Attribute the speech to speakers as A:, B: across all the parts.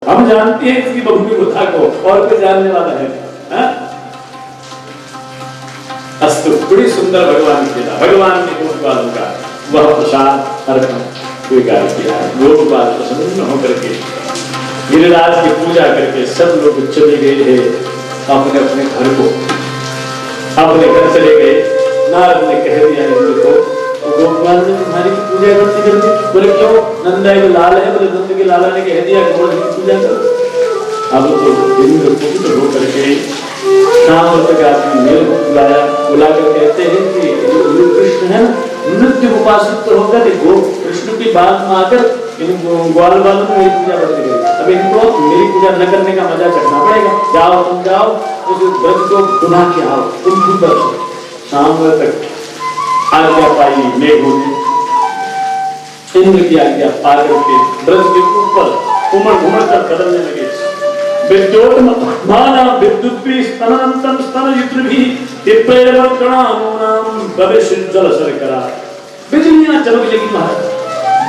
A: हम जानते हैं इसकी बबूनी बुद्धा को, और कोई जानने वाला है? अस्तु, बड़ी सुंदर भगवान की लीला। भगवान ने गोपबालों का वह प्रसाद अर्पण स्वीकार किया। गोपबाल प्रसन्न होकर के गिरिराज की पूजा करके सब लोग चले गए थे अपने अपने घर को, अपने घर चले गए। नारद ने कह दिया इंद्र को, गोपबाल ने तुम्हारी पूजा करती करती। बोले क्यों? नंदा के लाल है। बोले नंद के लाला ने कह दिया गोवर्धन की पूजा करो। अब तो इंद्र कुपित होकर के शाम तक आदमी मेल को बुलाकर कहते हैं कि जो कृष्ण है ना, नृत्य उपासित तो होकर कृष्ण की बात में आकर इन ग्वाल वालों ने मेरी पूजा करते गए। अब इनको मेरी पूजा न करने का मजा चखना पड़ेगा। जाओ तुम जाओ, उस व्रत को गुना के आओ, तुम खुद बरसो। शाम तक आज्ञा पाई मेघों ने, इंद्र की आज्ञा पाकर के व्रत के ऊपर उमड़ घुमड़ कर बदलने लगे। विद्योतमाना विद्युद्भी स्तनंतम स्तनयुद्रभी तिप्रेवर्तनामूनाम भविष्य जल सरकरा। बिजलियां चमकने लगी महाराज,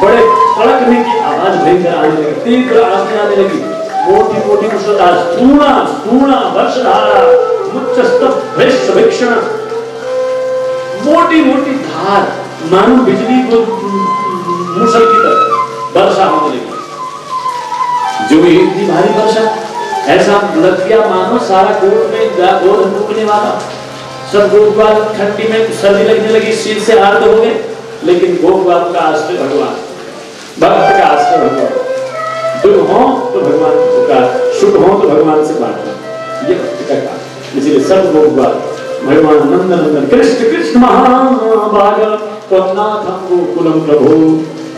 A: बड़े कड़कने की आवाज भयंकर आने लगी, तीव्र आंखें आने लगी, मोटी मोटी मुसलधार, स्थूणा वर्षधारा, मुच्चस्तभीक्षण, मोटी मोटी धार, मानो बिजली को मूसल की तरह वर्षा होने लगी। जो भी इतनी भारी वर्षा, ऐसा लग गया मानो सारा कोट में गोधन डूबने वाला। सब गोपबाल ठंडी में सर्दी लगने लगी, शीत से आर्द्र हो गए। लेकिन गोपबाल का आश्रय भगवान, भक्त का आश्रय भगवान। दुख हो तो भगवान की पुकार, सुख हो तो भगवान से बात, ये भक्त का काम। इसलिए सब गोपबाल भगवान नंदन नंदन कृष्ण कृष्ण महाभाग त्वन्नाथं गोकुलं प्रभो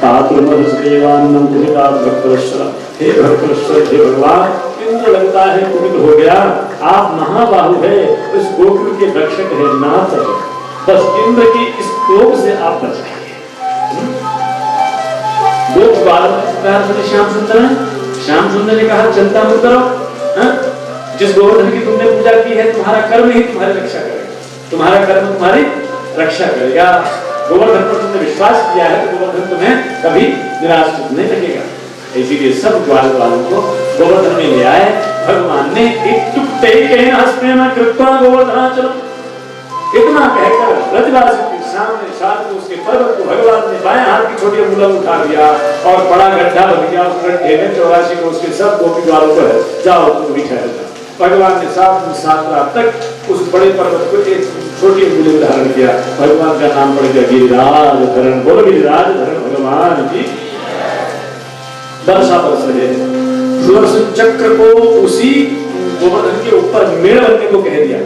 A: तातुर्मधुसेवान्नं कुमितात् भक्तवत्सल। हे भक्तवत्सल, हे भगवान, इंद्र लगता है कुपित हो गया, आप महाबाहु है, इस गोकुल के रक्षक है, नाथ है, बस इंद्र की इस कोप से आप बच गए। गोपबाल श्याम सुंदर है। श्याम सुंदर ने कहा चिंता मत करो, जिस गोवर्धन की तुमने पूजा की है, तुम्हारा कर्म ही तुम्हारी रक्षा करेगा, तुम्हारा कर्म तुम्हारी रक्षा करेगा। गोवर्धन पर तुमने विश्वास किया है तो गोवर्धन तुम्हें कभी निराश नहीं लगेगा। इसीलिए सब ग्वाल वालों को गोवर्धन में ले आए। भगवान ने गोवर्धनाचलम इतना कहकर ब्रजवासी के सामने साथ उसके पर्वत को भगवान ने बाएं हाथ की छोटी अंगुली उठा दिया और बड़ा गड्ढा बन गया। उस गड्ढे में 84 को उसके सब गोपी ग्वालों को है, जाओ तुम भी ठहर जाओ। भगवान ने 7 रात तक उस बड़े पर्वत को एक छोटी अंगुली में धारण किया। भगवान का नाम पड़ गया गिरिराज धरण। बोलो गिरिराज धरण भगवान की। वर्षा बरस रहे, सुदर्शन चक्र को उसी गोवर्धन के ऊपर मेड़ बनने को कह दिया।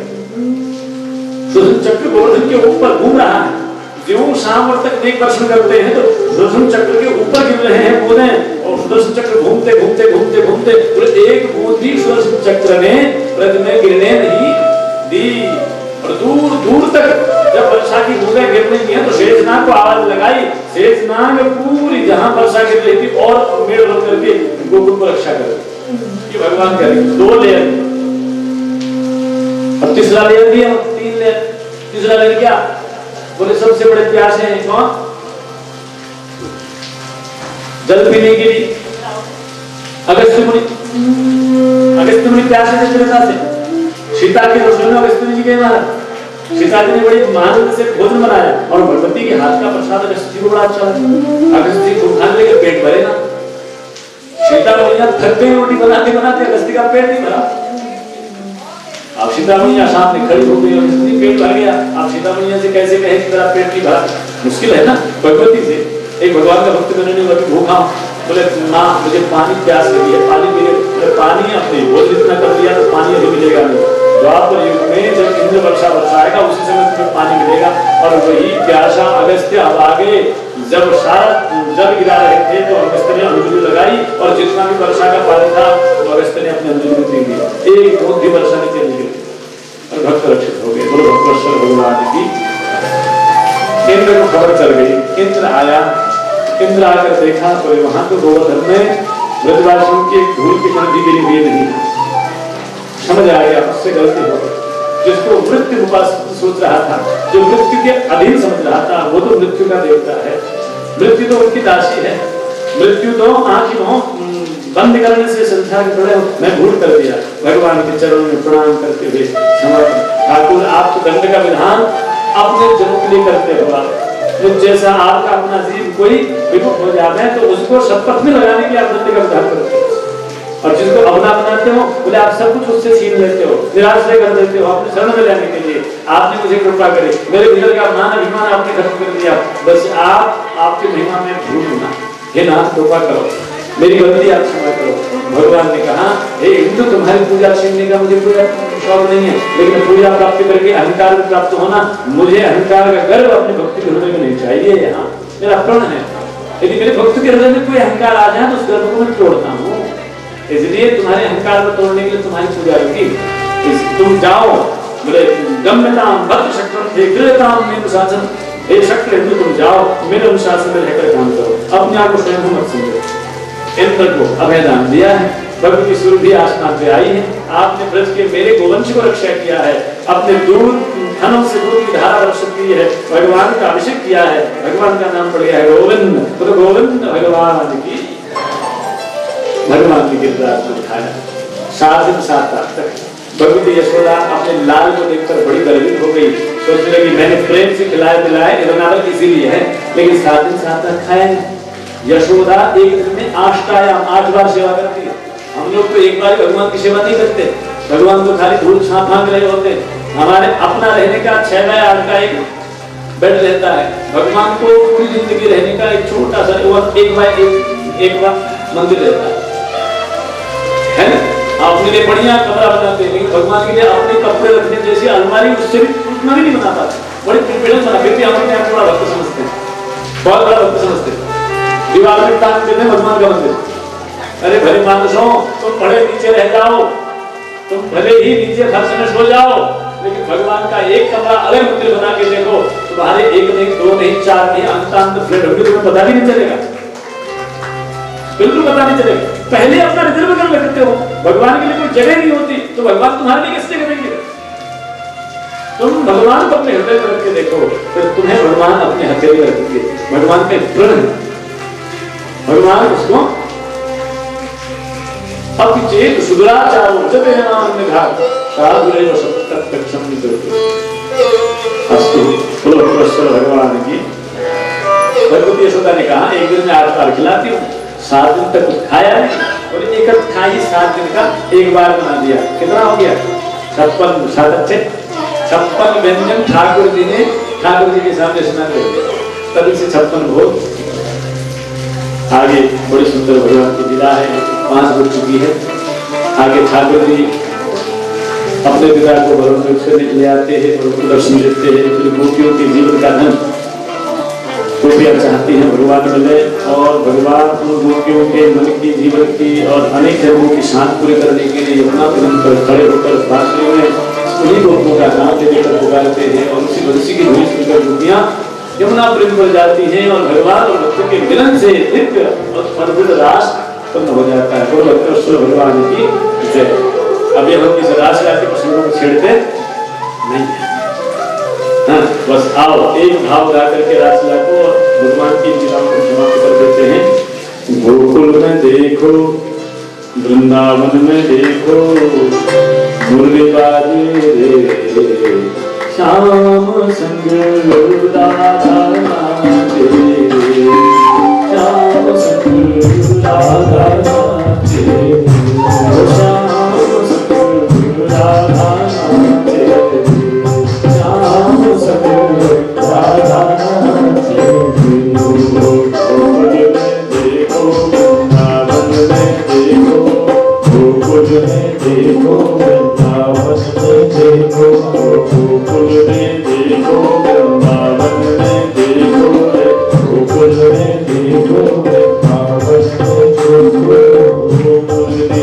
A: सुदर्शन चक्र गोवर्धन के ऊपर घूम रहा है। जो शाम तक देख दर्शन करते हैं तो सुदर्शन चक्र के ऊपर गिर रहे हैं बूंदे, और सुदर्शन चक्र घूमते घूमते घूमते घूमते एक बूंद भी सुदर्शन चक्र ने व्रत में गिरने नहीं दी। और दूर दूर तक जब वर्षा की बूंदें गिर रही हैं तो शेषनाग को आवाज लगाई। शेषनाग पूरी जहां वर्षा गिर रही थी और मेड़ बन करके गोकुल को रक्षा कर। ये भगवान का 2 लेयर, अब तीसरा लेयर दिया, 3 लेयर। तीसरा लेयर क्या? बोले सबसे बड़े प्यासे हैं कौन? जल पीने के लिए अगस्त्य मुनि। अगस्त्य मुनि प्यासे थे चिरता से। सीता के रसोई में अगस्त्य जी गए महाराज। सीता जी ने बड़ी मान से भोजन बनाया और भगवती के हाथ का प्रसाद अगस्त्य जी को बड़ा अच्छा लगा। अगस्त्य जी को खाने लेकर पेट भरे ना। सीता मैया थक गई रोटी बनाते बनाते, अगस्त्य का पेट नहीं भरा। अब सीता मैया सामने खड़ी हो गई और इसलिए पेट भर गया। आप सीता मैया से कैसे कहें कि तेरा पेट नहीं भरा? मुश्किल है ना। भगवती से एक भगवान का भक्त मैंने नहीं भूखा, बोले माँ मुझे पानी प्यास लगी है, पानी मिले। पानी अपने भोजन इतना कर दिया तो पानी अभी मिलेगा नहीं। द्वापर युग में जब इंद्र वर्षा बरसाएगा उसी समय तुम्हें पानी मिलेगा। और वही प्यासा अगस्त्य अब आगे जब सारा जल गिरा रहे थे तो अगस्त्य ने अंजलि लगाई और जितना भी वर्षा का पानी था तो अगस्त्य ने अपने अंजलि में पी लिया। एक बूंद भी वर्षा नहीं चली गई और भक्त रक्षित हो गए। बोलो भक्तेश्वर भगवान की। इंद्र को खबर चल गई। इंद्र आया, इंद्र आकर देखा तो वहां तो गोवर्धन में ब्रजवासियों की धूल की तरह भी गिरी हुई नहीं। समझ आ गया उससे गलती हो गई। जिसको मृत्यु उपास सोच रहा था, जो मृत्यु के अधीन समझ रहा था, वो तो मृत्यु का देवता है। मृत्यु तो उनकी दासी है। मृत्यु तो आंखी बंद करने से संसार के बड़े मैं भूल कर दिया, भगवान के चरणों में प्रणाम करते हुए समर्पण। ठाकुर आप तो दंड का विधान अपने जनों के लिए करते हो, आप जैसा आपका अपना जीव कोई विमुख हो जाता है तो उसको शपथ में लगाने के लिए आप दंड का विधान करते हो, और जिसको अपना बनाते हो बोले आप सब कुछ उससे छीन लेते हो, निराश्रय कर देते हो अपने शरण में लेने के लिए। आपने मुझे कृपा करी, मेरे भीतर का मान अभिमान आपने खत्म कर दिया, बस आपकी महिमा में भूल ना, हे नाथ कृपा करो, मेरी गलती आप क्षमा करो। भगवान ने कहा हे हिंदू तुम्हारी पूजा छीनने का मुझे कोई शौक नहीं है, लेकिन पूजा प्राप्त करके अहंकार प्राप्त होना, मुझे अहंकार का गर्व अपने भक्ति के हृदय में नहीं चाहिए। यहाँ मेरा प्रण है, यदि मेरे भक्त के हृदय में कोई अहंकार आ जाए तो उस गर्व को मैं तोड़ता हूँ, इसलिए तुम्हारे अहंकार को तोड़ने के लिए तुम्हारी पूजा रुकी। तुम जाओ बोले गम्यताम भद्र शक्र हे गृहताम में अनुशासन, हे शक्र हिंदू तुम जाओ मेरे अनुशासन में रहकर काम करो, अपने आप को स्वयं मत समझो। इंद्र को अभय दान दिया है, भगवती सुरभि आसमान पे आई है, आपने ब्रज के मेरे गोवंश को रक्षा किया है, अपने दूध धनों से दूध की धारा वर्षित की है, भगवान का अभिषेक किया है, भगवान का नाम पड़ गया है गोविंद, तो गोविंद भगवान की, भगवान की गिरदार को उठाया। 7 दिन 7 रात तक भगवती यशोदा अपने लाल को देखकर बड़ी गर्वित हो गई, सोचने लगी मैंने प्रेम से खिलाया पिलाया इतना इसीलिए है, लेकिन 7 दिन 7 रात खाया नहीं। यशोदा एक दिन में 8 बार सेवा करती है, हम लोग तो एक बार भगवान की सेवा नहीं करते, भगवान को खाली धूल छाप भाग रहे होते। हमारे अपना रहने का 6 बाय 8 का एक बेड रहता है, भगवान को पूरी जिंदगी रहने का एक छोटा सा 1 बाय 1 मंदिर रहता है ना। अपने लिए बढ़िया कमरा बनाते हैं, लेकिन भगवान के लिए अपने कपड़े रखने जैसी अलमारी उससे भी उतना भी नहीं बना पाते, बड़ी प्रिपेरेशन बना, फिर भी हम अपने आप को बड़ा भक्त समझते हैं, बहुत बड़ा भक्त समझते हैं। दीवार में टांग देते हैं भगवान का मंदिर, अरे भले मानसों तुम बड़े नीचे रह जाओ, तुम भले ही नीचे फर्श में सो जाओ, लेकिन भगवान का एक कमरा अलग मंदिर बना के देखो, तुम्हारे 1 नहीं 2 नहीं 4 नहीं अंत फ्लैट होंगे, तुम्हें पता भी नहीं चलेगा, बिल्कुल पता नहीं चलेगा। पहले अपना रिजर्व कर लेते हो, भगवान के लिए कोई जगह नहीं होती तो भगवान तुम्हारे लिए किस जगह देंगे। तुम भगवान को अपने हृदय में रख के देखो, फिर तुम्हें भगवान अपने हथेली में रखेंगे। भगवान के प्रण, भगवान उसको अपचेत सुदुराचारो जब नाम घात साधुरेव सत्तक्षम निकलते अस्तु बोलो कृष्ण भगवान की। भगवती यशोदा ने कहा एक दिन में 8 बार खिलाती हूँ, 7 दिन तक कुछ खाया नहीं, और एक खाई 7 दिन का 1 बार बना दिया, कितना हो गया 56 7 अच्छे 56 व्यंजन ठाकुर जी ने ठाकुर जी के सामने स्नान कर दिया, तभी से 56 भोग। आगे बड़ी सुंदर भगवान की लीला है, 5 बज चुकी है। आगे ठाकुर जी अपने पिता को भरण से ले आते हैं और उनको दर्शन देते हैं, फिर गोपियों के जीवन का धन गोपियां चाहती हैं भगवान मिले, और भगवान उन गोपियों के मन की जीवन की और अनेक धर्मों की शांत पूरे करने के लिए यमुना पर खड़े होकर बांसुरी में उन्हीं गोपियों का नाम लेकर पुकारते हैं, और उसी की धुनी सुनकर गोपियां यमुना पर जाती हैं, और भगवान और भक्तों के मिलन से दिव्य और अद्भुत रास उत्पन्न हो जाता है। बोलो कृष्ण भगवान की जय। अब ये हम इस रास के प्रसंगों को छेड़ते नहीं है, हाँ, बस आओ एक भाव गा करके रासलीला को भगवान की लीलाओं को समाप्त कर देते हैं। गोकुल में देखो, वृंदावन में देखो, मुरली बाजे रे, श्याम संग राधा नाचे रे, श्याम संग राधा नाचे रे, श्याम संग राधा नाचे रे, श्याम संग राधा नाचे रे। गोकुल में देखो, वृंदावन में देखो, गोकुल में देखो, वृंदावन में देखो, गोकुल में देखो, वृंदावन में देखो, गोकुल में देखो, वृंदावन में देखो, गोकुल में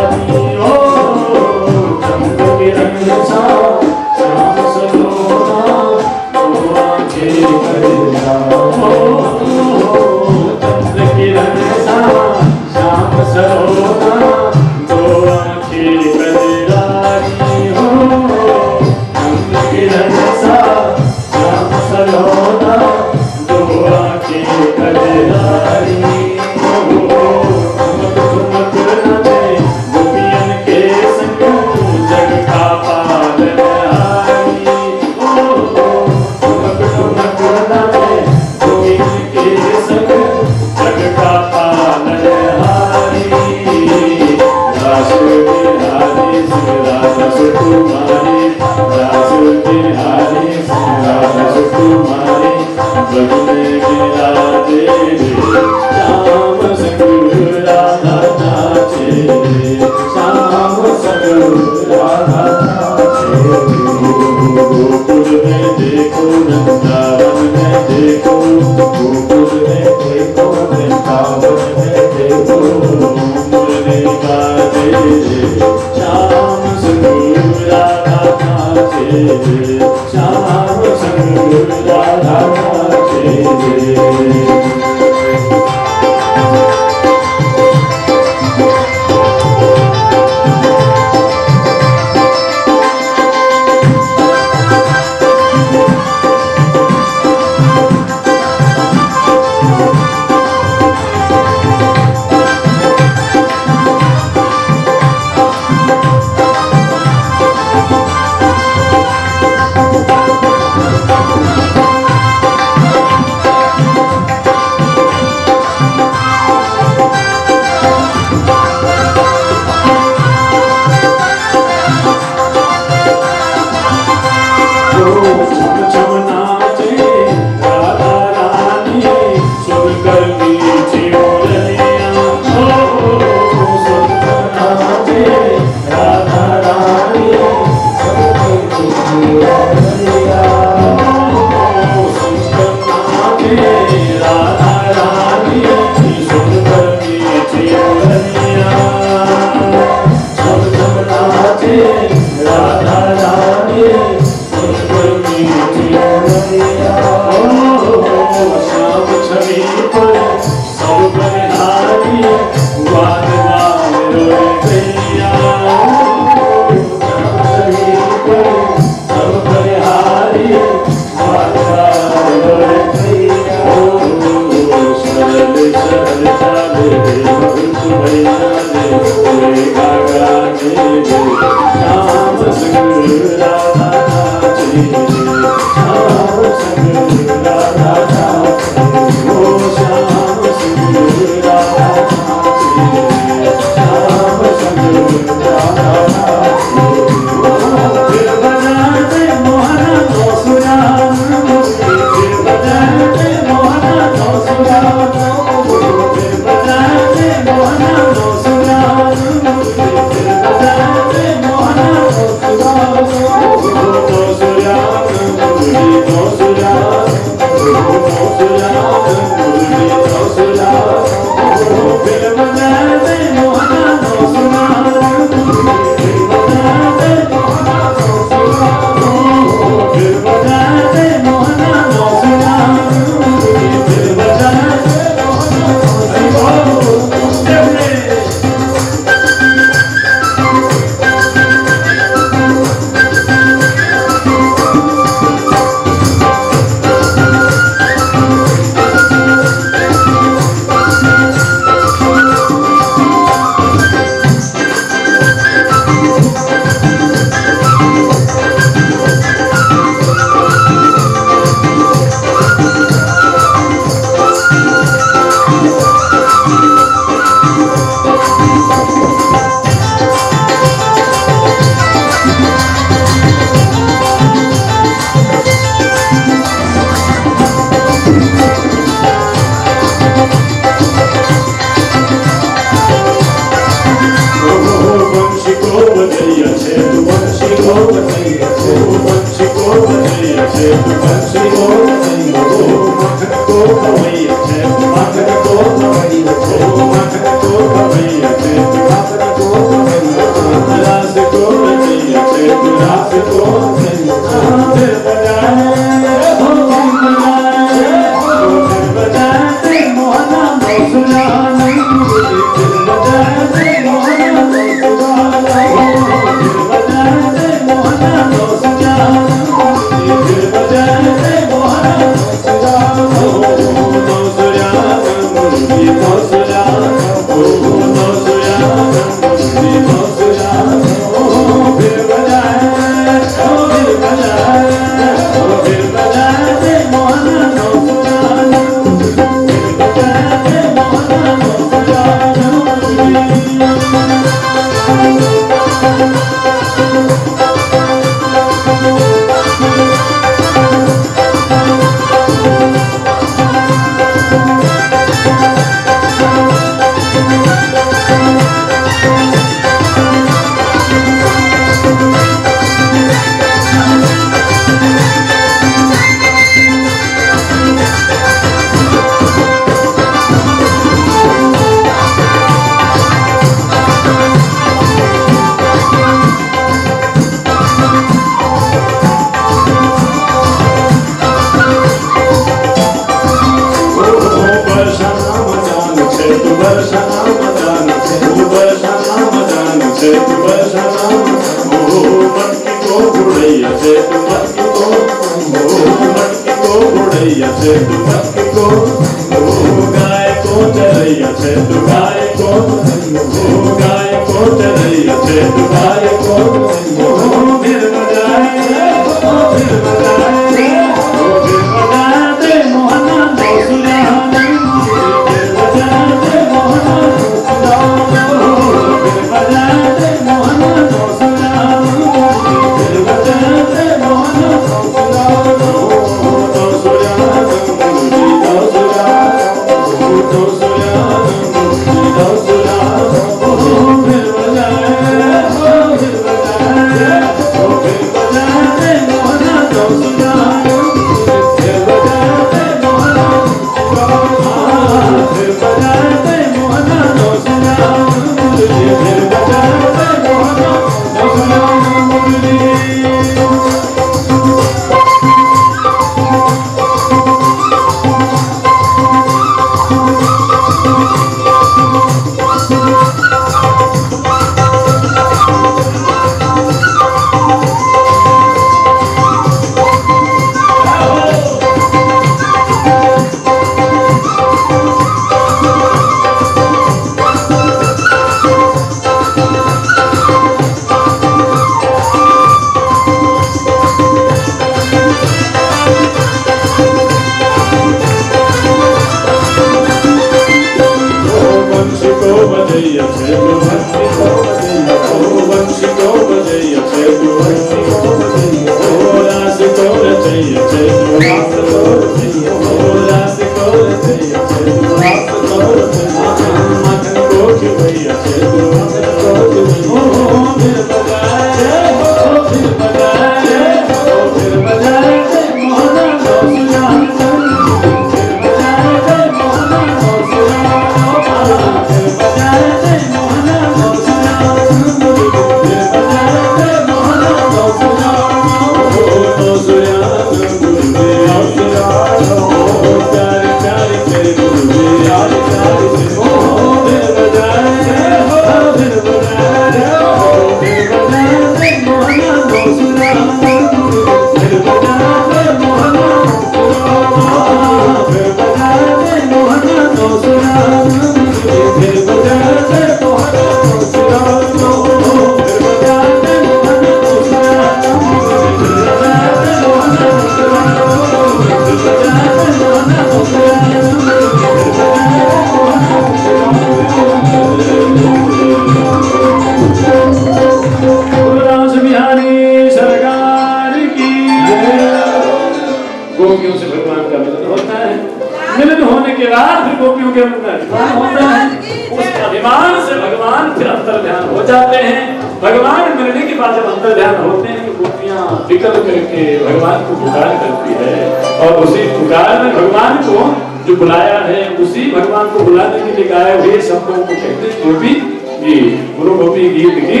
A: भगवान को पुकार करती है और उसी पुकार में भगवान को जो बुलाया है उसी भगवान को बुलाने के लिए गाए हुए शब्दों को कहते हैं गोपी गीत। गुरु गोपी गीत की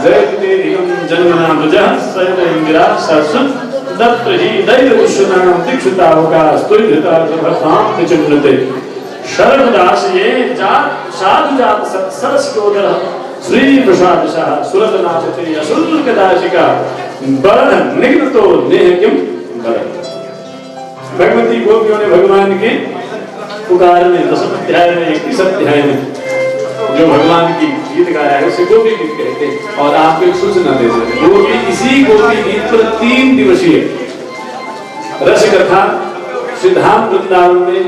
A: जय तेरियम जन्मनामजः सयनेन्द्रा सरसं दत्त ही दैव उष्णाम दीक्षितावका स्तुतिता जभताम निचुन्नते शरणदास ये जात साधु जात सरस्वोदर श्री प्रसादशः सुरतनाचते असुरकदाशिका बरण निग्न तो नेह किम बरण। भगवती गोपियों ने भगवान के पुकार में 10वें अध्याय में 31 अध्याय में जो भगवान की गीत गाया है उसे गोपी गीत कहते हैं। और आपको एक सूचना देते हैं गोपी इसी गोपी गीत पर 3 दिवसीय रस कथा सिद्धांत वृंदावन में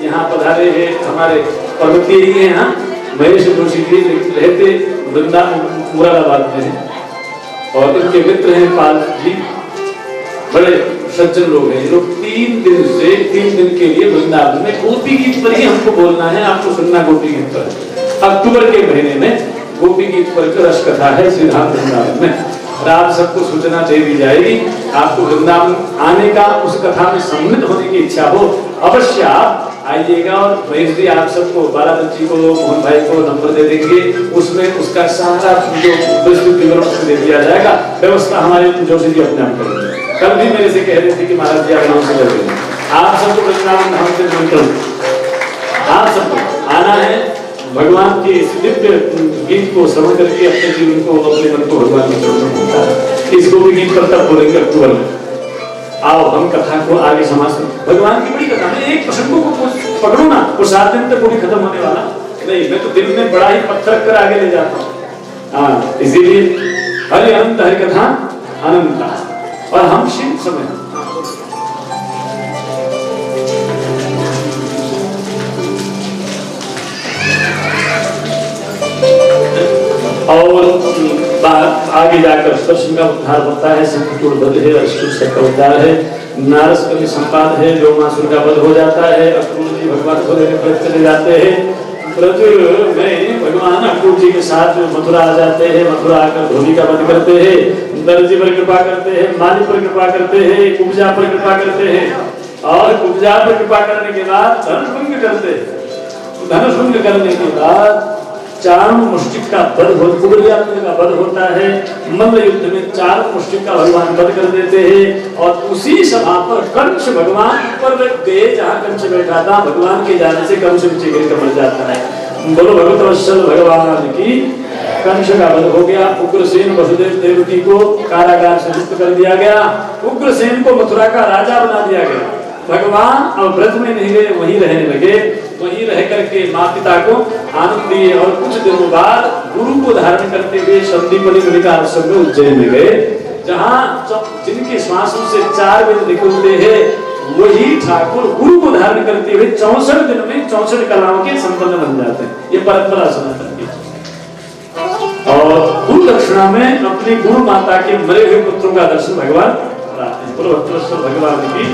A: यहाँ पधारे हैं हमारे पर्वतीय ही हैं। यहाँ महेश जोशी जी रहते वृंदावन मुरादाबाद में हैं और इनके मित्र हैं पाल जी, बड़े सज्जन लोग हैं। लोग 3 दिन के लिए वृंदावन में गोपी गीत पर ही हमको बोलना है, आपको सुनना गोपी गीत पर। अक्टूबर के महीने में गोपी गीत पर रस कथा है सिद्धांत वृंदावन में और आप सबको सूचना दे दी जाएगी। आपको वृंदावन आने का उस कथा में सम्मिलित होने की इच्छा हो अवश्य आप आइएगा। और महेश जी आप सबको बालादत्त जी को मोहन भाई को नंबर दे देंगे, उसमें उसका सारा जो विस्तृत विवरण दे दिया जाएगा। व्यवस्था हमारे जोशी जी अपने आप करेंगे। कल भी मेरे से कह रहे थे कि महाराज जी आप नाम से कर देंगे। आप सबको वृंदावन धाम से निमंत्रण, आप सबको आना है। भगवान के इस दिव्य गीत को श्रवण करके अपने जीवन को अपने मन को भगवान में जोड़ना। इस गोपी गीत पर तब बोलेंगे अक्टूबर में। आओ हम कथा को आगे समाप्त। भगवान की बड़ी कथा में एक प्रसंग को पकड़ो ना, वो 7 दिन तक पूरी खत्म होने वाला नहीं। मैं तो दिन में बड़ा ही पत्थर रख कर आगे ले जाता हूँ। हाँ, इसीलिए हरि अनंत हरि कथा अनंत और हम शिव समय और आगे जाकर दर्शन का उद्धार होता है, संकटोर वध है, अष्टुष का उद्धार है, नारस का संपाद है, व्योमासुर का वध हो जाता है। अक्रूर जी भगवान को लेकर व्रत चले जाते हैं। ब्रज में भगवान अक्रूर जी के साथ मथुरा आ जाते हैं। मथुरा आकर धोनी का वध करते हैं, दर्जी पर कृपा करते हैं, माली पर कृपा करते हैं, कुब्जा पर कृपा करते हैं और कुब्जा पर कृपा करने के बाद धनुष करते हैं। धनुष करने के बाद चारों मुष्टिक का वध का वध होता है। मल्ल युद्ध में चारों मुष्टिक का भगवान वध कर देते हैं और उसी सभा पर कंस भगवान पर गए जहाँ कंस बैठा था। भगवान के जाने से कंस नीचे गिर कर मर जाता है। बोलो भगवत वत्सल भगवान की। कंस का वध हो गया। उग्रसेन वसुदेव देवकी को कारागार से मुक्त कर दिया गया। उग्रसेन को मथुरा का राजा बना दिया गया। भगवान अब ब्रज में नहीं गए, वहीं रहने लगे। वहीं रह करके माँ पिता को आनंद दिए और कुछ दिनों बाद गुरु को धारण करते हुए संदीपनी मुनि का आश्रम में उज्जैन में गए, जहाँ जिनके श्वासों से 4 वेद निकलते हैं वही ठाकुर गुरु को धारण करते हुए 64 दिन में 64 कलाओं के संपन्न बन जाते हैं। ये परंपरा सनातन की। और गुरु दक्षिणा में अपनी गुरु माता के मरे हुए पुत्रों का दर्शन भगवान कराते हैं। पुरवत्रेश्वर भगवान की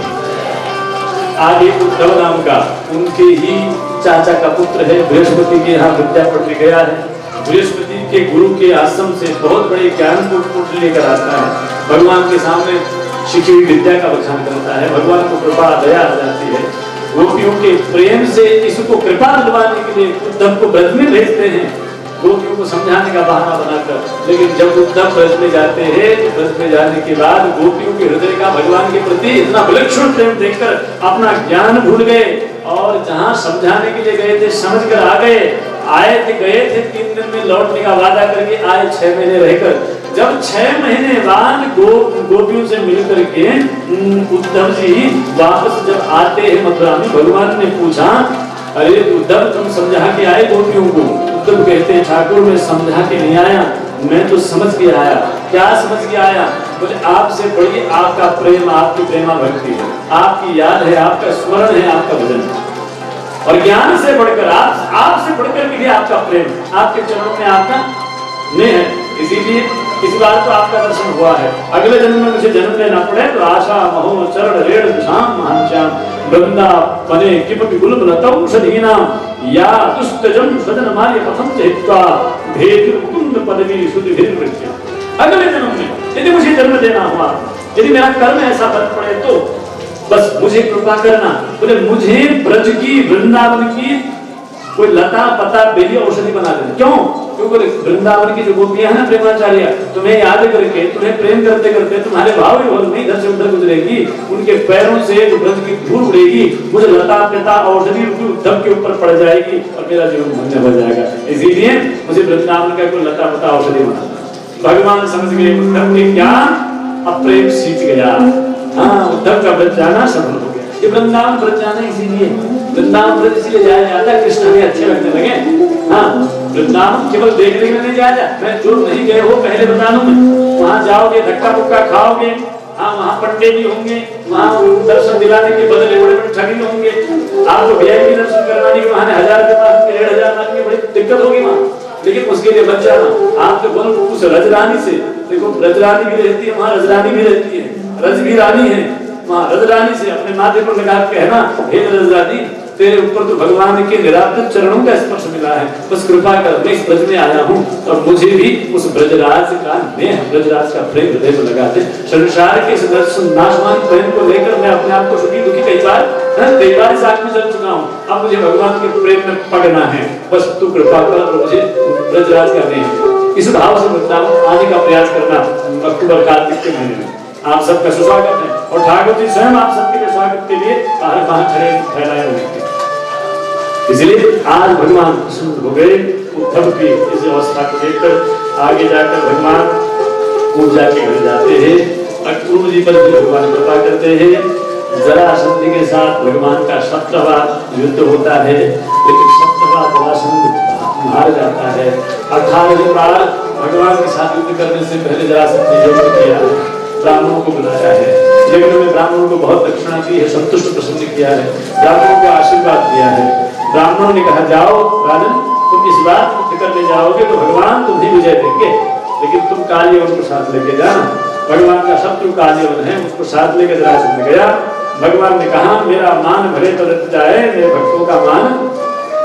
A: आगे उद्धव नाम का उनके ही चाचा का पुत्र है, बृहस्पति के यहाँ विद्या पढ़ने गया है। बृहस्पति के गुरु के आश्रम से बहुत बड़े ज्ञान को लेकर आता है, भगवान के सामने सीखी हुई विद्या का बखान करता है। भगवान को कृपा दया आ जाती है। गोपियों के प्रेम से इसको कृपा दिलवाने के लिए उद्धव को ब्रज में भेजते हैं, गोपियों को समझाने का बहाना बनाकर। लेकिन जब उद्धव ब्रज में जाते हैं तो ब्रज में जाने के बाद गोपियों के हृदय का भगवान के प्रति इतना विलक्षण प्रेम देखकर अपना ज्ञान भूल गए और जहाँ समझाने के लिए गए थे समझ कर आ गए। आए थे गए थे 3 दिन में लौटने का वादा करके आए 6 महीने रहकर। जब 6 महीने बाद गोपियों से मिलकर के उद्धव जी वापस जब आते हैं मथुरा में, भगवान ने पूछा अरे उद्धव तुम समझा के आए गोपियों को? उद्धव कहते हैं ठाकुर मैं समझा के नहीं आया, मैं तो समझ के आया। क्या समझ के आया? बोले आपसे बड़ी आपका प्रेम, आपकी प्रेमा भक्ति है, आपकी याद है, आपका स्मरण है, आपका भजन है। और ज्ञान से बढ़कर आपसे बढ़कर भी आपका प्रेम, आपके चरणों में आपका स्नेह है। इसीलिए इस बार तो आपका दर्शन हुआ है। अगले जन्म में मुझे जन्म लेना पड़े तो आशा महो चरण रेण शाम महाश्याम वृंदा पने किपि गुलम लतौ औषधीनाम या दुष्टजम सदन मार्य पथम चहित्वा भेद मुकुंद पदवी सुधीर वृत्य। अगले जन्म में यदि मुझे जन्म लेना हुआ, यदि मेरा कर्म ऐसा बन पड़े तो बस मुझे कृपा करना। बोले मुझे ब्रज की वृंदावन की कोई लता पता बेली औषधि बना देना। क्यों? क्योंकि वृंदावन की जो गोपियां हैं ना प्रेमाचार्य, तुम्हें याद करके तुम्हें प्रेम करते करते तुम्हारे भाव विभोर में इधर से उधर गुजरेगी, उनके पैरों से जो ब्रज की धूल उड़ेगी, मुझे लता पता औषधि उद्धव के ऊपर पड़ जाएगी और मेरा जीवन धन्य हो जाएगा। इसीलिए मुझे वृंदावन का कोई लता पता औषधि बनाना। भगवान समझ गए उद्धव के ज्ञान, अब प्रेम सीख गया। हाँ, उद्धव का ब्रज जाना सफल हो गया। ये वृंदावन ब्रज जाना इसीलिए, वृंदावन ब्रज इसलिए जाया जाता है कृष्ण हमें अच्छे लगने लगे। हाँ, वृंदावन केवल देखने में नहीं जाया जाता। मैं जो नहीं गए हो पहले बता दूं, मैं वहाँ जाओगे धक्का मुक्का खाओगे, हाँ वहाँ पंडे भी होंगे, वहाँ दर्शन दिलाने के बदले बड़े बड़े ठगी होंगे। आपको वीआईपी दर्शन करवाने के बहाने 1000 रुपए मांगेंगे, 1500 मांगेंगे, बड़ी दिक्कत होगी वहाँ। लेकिन उसके लिए बच जाना। आपके बोलो उस रजरानी से, देखो रजरानी भी रहती है वहाँ, रजरानी भी रहती है, रज भी रानी है वहाँ। रजरानी से अपने माथे पर लगा कहना हे रजरानी तेरे ऊपर तो भगवान के निराकृत चरणों का स्पर्श मिला है, बस कृपा कर मैं इस ब्रज में आया हूँ और मुझे भी उस ब्रजराज का नेह, ब्रजराज का प्रेम हृदय में लगा दे। संसार के दर्शन नाशवान प्रेम को लेकर मैं अपने आप को सुखी दुखी कई बार इस आग में जल चुका हूँ। अब मुझे भगवान के प्रेम में पड़ना है, बस तू कृपा कर और मुझे ब्रजराज का नेह। इस भाव से वृंदावन आने का प्रयास करना अक्टूबर कार्तिक के महीने में। आप सबका स्वागत है और ठाकुर जी स्वयं आप सबके लिए स्वागत के लिए बाहर खड़े फैलाए हुए हैं। इसलिए आज भगवान प्रसन्न हो गए उद्धव की इस अवस्था को देखकर। आगे जाकर भगवान पूजा के घर जाते हैं, अक्रूर जी पर भी भगवान कृपा करते हैं। जरासंध के साथ भगवान का 7वां युद्ध होता है, लेकिन 7वां जरासंध हार जाता है। 18 बार भगवान के साथ युद्ध करने से पहले जरासंध ने युद्ध किया, ब्राह्मणों को बुलाया है, यज्ञ में ब्राह्मणों को बहुत दक्षिणा दी है, संतुष्ट प्रसन्न किया है, ब्राह्मणों को आशीर्वाद दिया है। ब्राह्मणों ने कहा जाओ राजन तुम इस बात को फिक्र ले जाओगे तो भगवान तुम्हें विजय देंगे, लेकिन तुम कालियवन को साथ लेके जाना। भगवान का शत्रु कालियवन है, उसको साथ लेकर जरासंध गया। भगवान ने कहा मेरा मान भले तो रत जाए, मेरे भक्तों का मान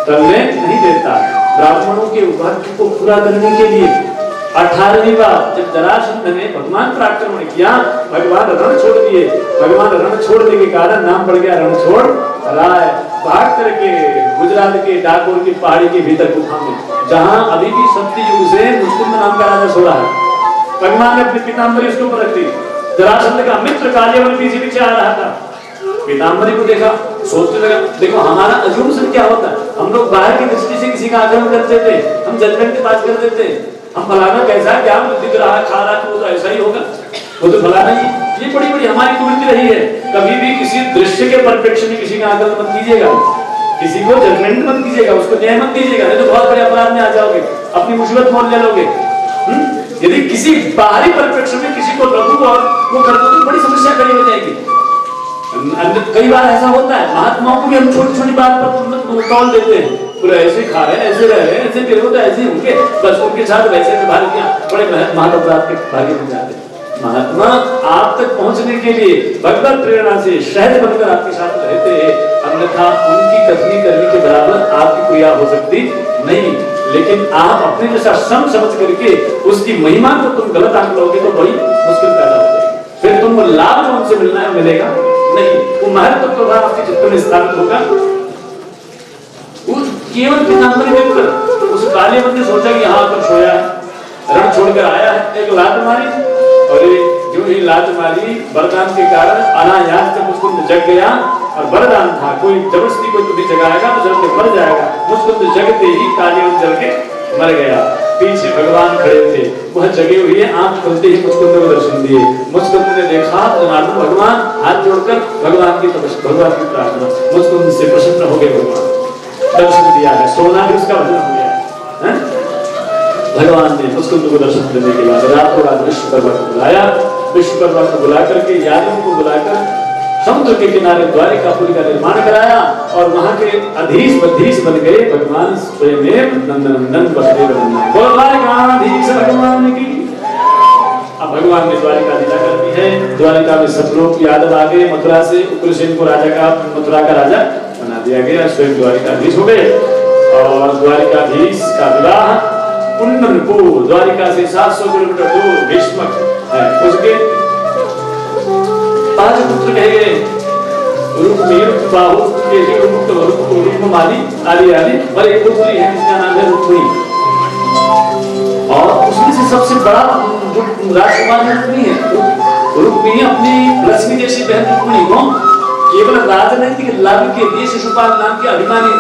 A: टलने नहीं देता। ब्राह्मणों के वाक्य को पूरा करने के लिए 18वीं बार जब जरासंध ने भगवान पर आक्रमण किया, भगवान रण छोड़ दिए। भगवान रण छोड़ने के कारण नाम पड़ गया रणछोड़ राय। भाग करके गुजरात के डाकोर की पहाड़ी के भीतर गुफा में, जहां अभी भी सत्ययुग से मुस्कुंद नाम का राजा सो रहा है। भगवान ने अपनी पीताम्बरी उसके ऊपर रख दी। जरासंध का मित्र कालियवन पीछे पीछे आ रहा था, पीताम्बरी को देखा, सोचने लगा देखो हमारा अजूमशन क्या होता है, हम लोग बाहर की दृष्टि से किसी का आक्रमण करते थे, हम जजमेंट की बात कर देते, हम फलाना कैसा क्या दिख रहा है, खा रहा है, वो तो ऐसा ही होगा, वो तो फलाना ही। ये बड़ी बड़ी हमारी कुवृत्ति रही है। कभी भी किसी दृश्य के परिप्रेक्ष्य में किसी का आकलन मत कीजिएगा, किसी को जजमेंट मत कीजिएगा, उसको न्याय मत कीजिएगा, नहीं तो बहुत बड़े अपराध में आ जाओगे, अपनी मुसीबत मोल ले लोगे। यदि किसी बाहरी परिप्रेक्ष्य में किसी को लघु और वो कर दो तो बड़ी समस्या खड़ी हो जाएगी। कई बार ऐसा होता है, महात्माओं को भी हम छोटी छोटी बात पर तौल देते हैं, पूरा ऐसे खा रहे हैं, ऐसे रह रहे हैं, ऐसे फिर होता है, ऐसे होंगे, बस उनके साथ वैसे भाग्य बड़े महात्मा के भाग्य में जाते हैं। महात्मा आप तक पहुंचने के लिए भगवत प्रेरणा से शहद बनकर आपके साथ रहते हैं, अन्यथा उनकी कथनी करने के बराबर आपकी क्रिया हो सकती नहीं। लेकिन आप अपने जैसा सम समझ करके उसकी महिमा को तुम गलत आंक लोगे तो बड़ी मुश्किल पैदा हो जाएगी, फिर तुमको लाभ जो उनसे मिलना है मिलेगा नहीं, वो महत्व तो आपके चित्त में स्थापित होगा। उस केवल पीतांबरी देखकर उस काले बंदे सोचा कि हाँ कुछ सोया है, रण छोड़कर आया है, एक लात मारी, और जो ही लात मारी वरदान के कारण अनायास जब मुस्कुंद जग गया, और वरदान था कोई जबरदस्ती कोई तुम्हें जगाएगा तो जल के मर जाएगा, मुस्कुंद जगते ही काले बंदे जल के मर गया। पीछे भगवान खड़े थे, वह जगे हुए आंख खुलते ही मुस्कुंद को दर्शन दिए। मुस्कुंद ने देखा जनार्दन भगवान हाथ जोड़कर भगवान की प्रार्थना, मुस्कुंद से प्रसन्न हो गए, भगवान दर्शन दिया है, सोना भी उसका भजन हो गया है। भगवान ने मुस्कुंद को दर्शन देने के बाद रात को रात विश्वकर्मा को बुलाया, विश्वकर्मा को बुला करके यादवों को बुलाकर समुद्र के किनारे द्वारिकापुरी का निर्माण कराया, और वहां के अधीश बधीश बन गए भगवान स्वयं नंदनंदन वसुदेव नंदन। बोलो द्वारिकाधीश भगवान की। अब भगवान ने द्वारिका लीला कर दी है, द्वारिका में सब लोग यादव आ गए, मथुरा से उग्रसेन को राजा का मथुरा का राजा बना दिया गया, स्वयं द्वारिकाधीश हो गए। और द्वारिकाधीश का विवाह कुंडनपुर द्वारिका से 700 किलोमीटर दूर भीष्मक है, उसके 5 पुत्र कहे गए, बाहु रुक्माली आदि आदि, और एक पुत्री है जिसका नाम है रुक्मिणी, और उसमें से सबसे बड़ा जो राजकुमार रुक्मिणी है, रुक्मिणी अपनी लक्ष्मी जैसी बहन रुक्मिणी को केवल राजनीतिक लाभ के लिए शिशुपाल नाम के अभिमानी